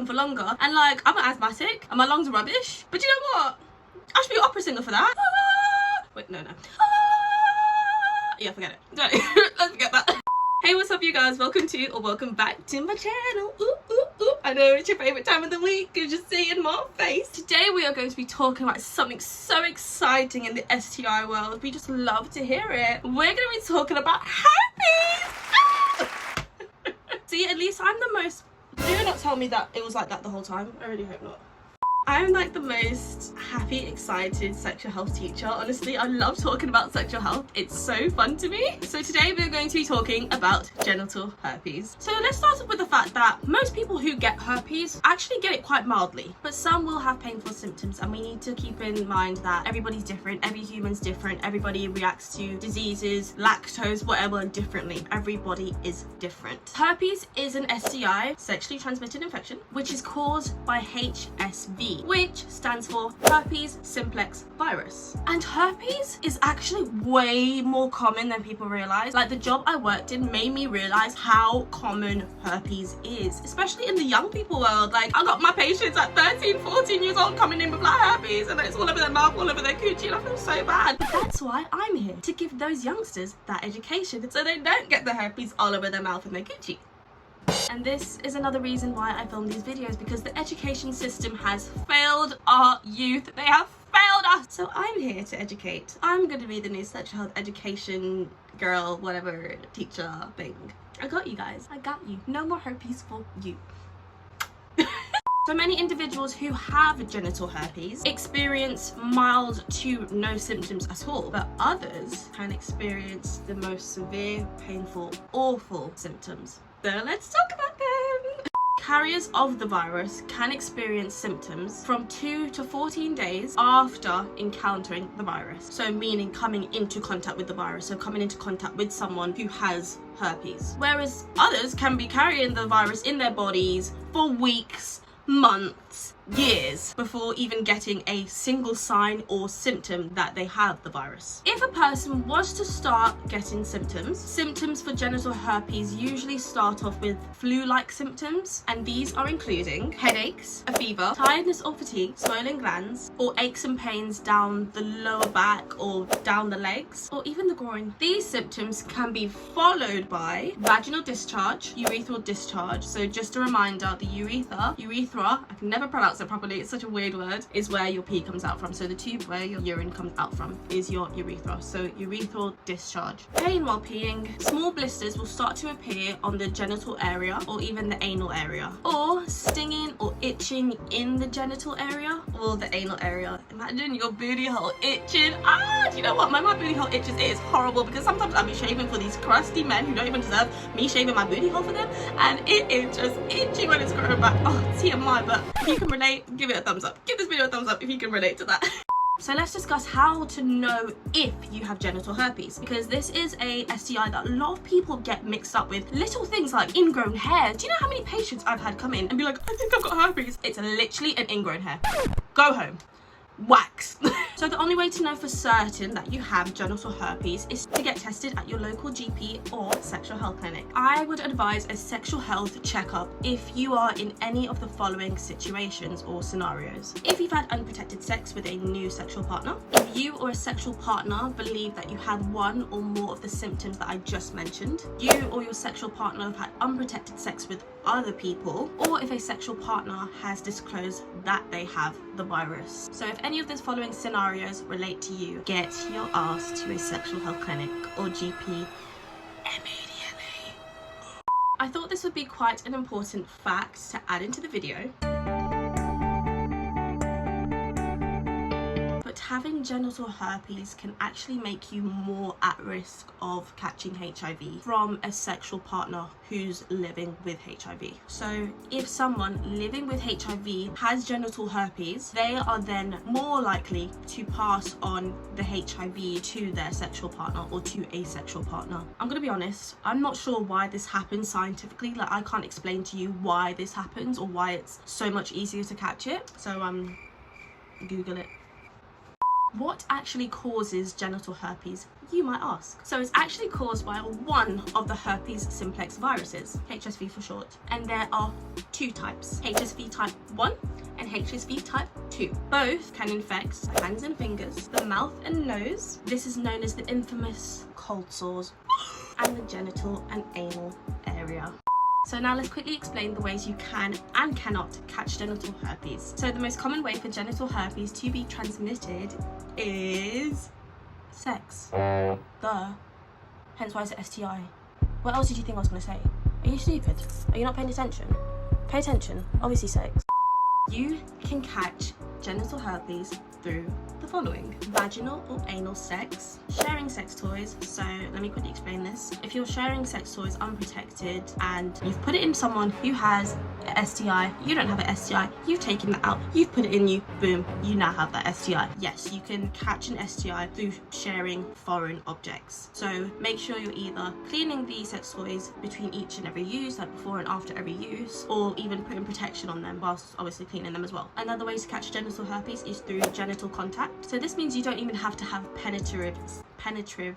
for longer, and like, I'm an asthmatic and my lungs are rubbish. But you know what? I should be an opera singer for that. Wait, no. Yeah, forget it. Let's forget that. Hey, what's up you guys? Welcome back to my channel. I know it's your favorite time of the week because you're seeing my face. Today we are going to be talking about something so exciting in the STI world. We just love to hear it. We're going to be talking about herpes. See, at least I'm the most... Do not tell me that it was like that the whole time. I really hope not. I'm like the most happy, excited sexual health teacher. Honestly, I love talking about sexual health. It's so fun to me. So today we're going to be talking about genital herpes. So let's start off with the fact that most people who get herpes actually get it quite mildly, but some will have painful symptoms, and we need to keep in mind that everybody's different, every human's different, everybody reacts to diseases, lactose, whatever differently. Everybody is different. Herpes is an STI, sexually transmitted infection, which is caused by HSV, which stands for herpes simplex virus. And herpes is actually way more common than people realize. Like, the job I worked in made me realize how common herpes is, especially in the young people world. Like, I got my patients at 13, 14 years old coming in with like herpes, and it's all over their mouth, all over their coochie, and I feel so bad. But that's why I'm here, to give those youngsters that education so they don't get the herpes all over their mouth and their coochie. And this is another reason why I film these videos, because the education system has failed our youth. They have failed us. So I'm here to educate. I'm going to be the new sexual health education girl, whatever, teacher thing. I got you guys. I got you. No more herpes for you. So many individuals who have genital herpes experience mild to no symptoms at all, but others can experience the most severe, painful, awful symptoms. So let's talk about them. Carriers of the virus can experience symptoms from 2 to 14 days after encountering the virus. So meaning coming into contact with the virus, so coming into contact with someone who has herpes. Whereas others can be carrying the virus in their bodies for weeks, months, years before even getting a single sign or symptom that they have the virus. If a person was to start getting symptoms for genital herpes usually start off with flu-like symptoms, and these are including headaches, a fever, tiredness or fatigue, swollen glands, or aches and pains down the lower back or down the legs, or even the groin. These symptoms can be followed by vaginal discharge, urethral discharge. So just a reminder, the urethra, I can never pronounce it properly, it's such a weird word, is where your pee comes out from. So the tube where your urine comes out from is your urethra. So urethral discharge. Pain while peeing. Small blisters will start to appear on the genital area or even the anal area, or stinging or itching in the genital area or the anal area. Imagine your booty hole itching. Do you know what? My booty hole itches. It is horrible because sometimes I'll be shaving for these crusty men who don't even deserve me shaving my booty hole for them, and it is just itchy when it's growing back. TMI, but if you can relate, give it a thumbs up. Give this video a thumbs up if you can relate to that. So let's discuss how to know if you have genital herpes, because this is a STI that a lot of people get mixed up with little things like ingrown hair. Do you know how many patients I've had come in and be like, I think I've got herpes? It's literally an ingrown hair. Go home. Wax. So the only way to know for certain that you have genital herpes is to get tested at your local GP or sexual health clinic. I would advise a sexual health checkup if you are in any of the following situations or scenarios. If you've had unprotected sex with a new sexual partner, if you or a sexual partner believe that you have one or more of the symptoms that I just mentioned, you or your sexual partner have had unprotected sex with other people, or if a sexual partner has disclosed that they have the virus. So if any of these following scenarios relate to you, get your ass to a sexual health clinic or GP immediately. I thought this would be quite an important fact to add into the video. Having genital herpes can actually make you more at risk of catching HIV from a sexual partner who's living with HIV. So if someone living with HIV has genital herpes, they are then more likely to pass on the HIV to their sexual partner or to a sexual partner. I'm gonna be honest, I'm not sure why this happens scientifically. Like, I can't explain to you why this happens or why it's so much easier to catch it. So Google it. What actually causes genital herpes, you might ask? So it's actually caused by one of the herpes simplex viruses, HSV for short. And there are two types, HSV type 1 and HSV type 2. Both can infect hands and fingers, the mouth and nose. This is known as the infamous cold sores and the genital and anal area. So now let's quickly explain the ways you can and cannot catch genital herpes. So the most common way for genital herpes to be transmitted is sex. Duh. Hence why it's an STI. What else did you think I was going to say? Are you stupid? Are you not paying attention? Pay attention. Obviously sex. You can catch genital herpes through the following: vaginal or anal sex, sharing sex toys. So let me quickly explain this. If you're sharing sex toys unprotected and you've put it in someone who has an STI, you don't have an STI, you've taken that out, you've put it in you, boom, you now have that STI. Yes, you can catch an STI through sharing foreign objects. So make sure you're either cleaning the sex toys between each and every use, like before and after every use, or even putting protection on them whilst obviously cleaning them as well. Another way to catch genital herpes is through genital contact. So this means you don't even have to have penetrative,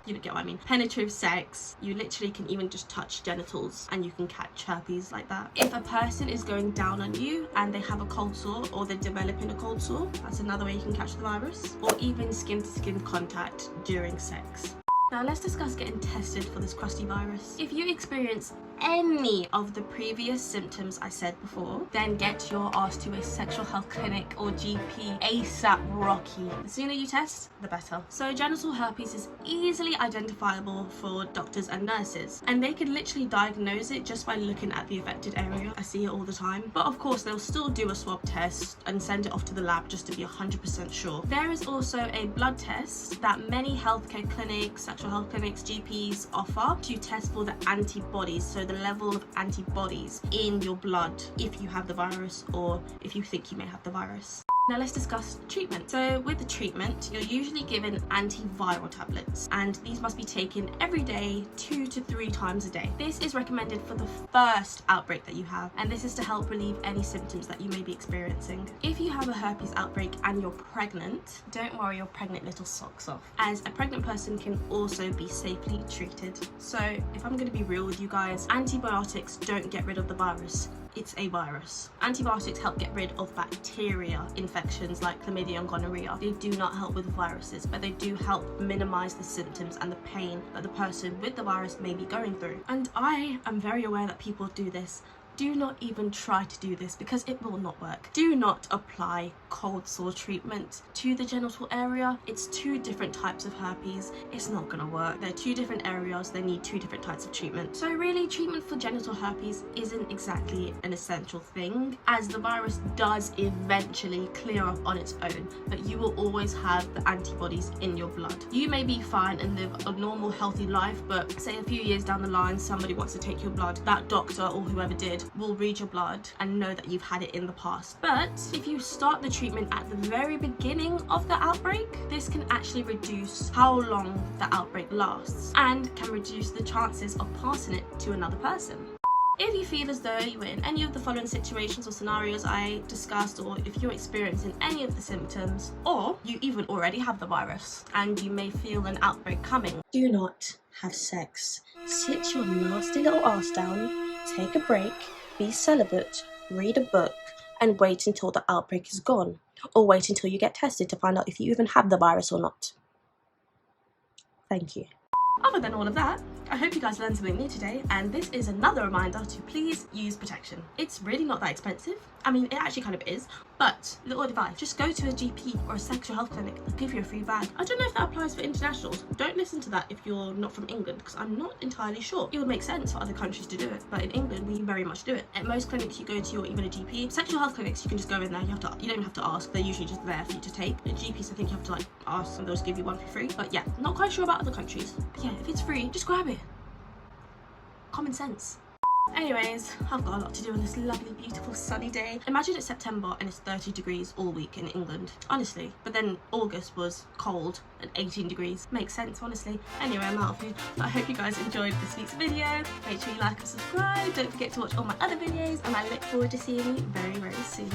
you get what I mean, penetrative sex. You literally can even just touch genitals and you can catch herpes like that. If a person is going down on you and they have a cold sore or they're developing a cold sore, that's another way you can catch the virus. Or even skin-to-skin contact during sex. Now let's discuss getting tested for this crusty virus. If you experience any of the previous symptoms I said before, then get your ass to a sexual health clinic or GP ASAP Rocky. The sooner you test, the better. So genital herpes is easily identifiable for doctors and nurses, and they can literally diagnose it just by looking at the affected area. I see it all the time. But of course, they'll still do a swab test and send it off to the lab just to be 100% sure. There is also a blood test that many healthcare clinics, sexual health clinics, GPs offer to test for the antibodies, so the level of antibodies in your blood if you have the virus or if you think you may have the virus. Now let's discuss treatment. So with the treatment, you're usually given antiviral tablets, and these must be taken every day, 2 to 3 times a day. This is recommended for the first outbreak that you have, and this is to help relieve any symptoms that you may be experiencing. If you have a herpes outbreak and you're pregnant, don't worry your pregnant little socks off, as a pregnant person can also be safely treated. So if I'm going to be real with you guys, antibiotics don't get rid of the virus. It's a virus. Antibiotics help get rid of bacteria infections like chlamydia and gonorrhea. They do not help with viruses, but they do help minimize the symptoms and the pain that the person with the virus may be going through. And I am very aware that people do this. Do not even try to do this because it will not work. Do not apply cold sore treatment to the genital area. It's 2 different types of herpes. It's not gonna work. They're 2 different areas. They need 2 different types of treatment. So really, treatment for genital herpes isn't exactly an essential thing, as the virus does eventually clear up on its own, but you will always have the antibodies in your blood. You may be fine and live a normal, healthy life, but say a few years down the line, somebody wants to take your blood. That doctor or whoever did will read your blood and know that you've had it in the past. But if you start the treatment at the very beginning of the outbreak, this can actually reduce how long the outbreak lasts and can reduce the chances of passing it to another person. If you feel as though you're in any of the following situations or scenarios I discussed, or if you're experiencing any of the symptoms, or you even already have the virus and you may feel an outbreak coming, do not have sex. Sit your nasty little ass down, take a break, be celibate, read a book, and wait until the outbreak is gone, or wait until you get tested to find out if you even have the virus or not. Thank you. Other than all of that, I hope you guys learned something new today, and this is another reminder to please use protection. It's really not that expensive. I mean, it actually kind of is, but little advice, just go to a GP or a sexual health clinic. They'll give you a free bag. I don't know if that applies for internationals. Don't listen to that if you're not from England, because I'm not entirely sure. It would make sense for other countries to do it, but in England, we very much do it. At most clinics you go to, or even a GP, sexual health clinics, you can just go in there. You don't even have to ask. They're usually just there for you to take. At GPs, I think you have to ask, and they'll just give you one for free. But yeah, not quite sure about other countries. But yeah, if it's free, just grab it. Common sense. Anyways, I've got a lot to do on this lovely, beautiful, sunny day. Imagine it's September and it's 30 degrees all week in England, honestly. But then August was cold and 18 degrees. Makes sense, honestly. Anyway, I'm out of here. But I hope you guys enjoyed this week's video. Make sure you like and subscribe. Don't forget to watch all my other videos, and I look forward to seeing you very, very soon.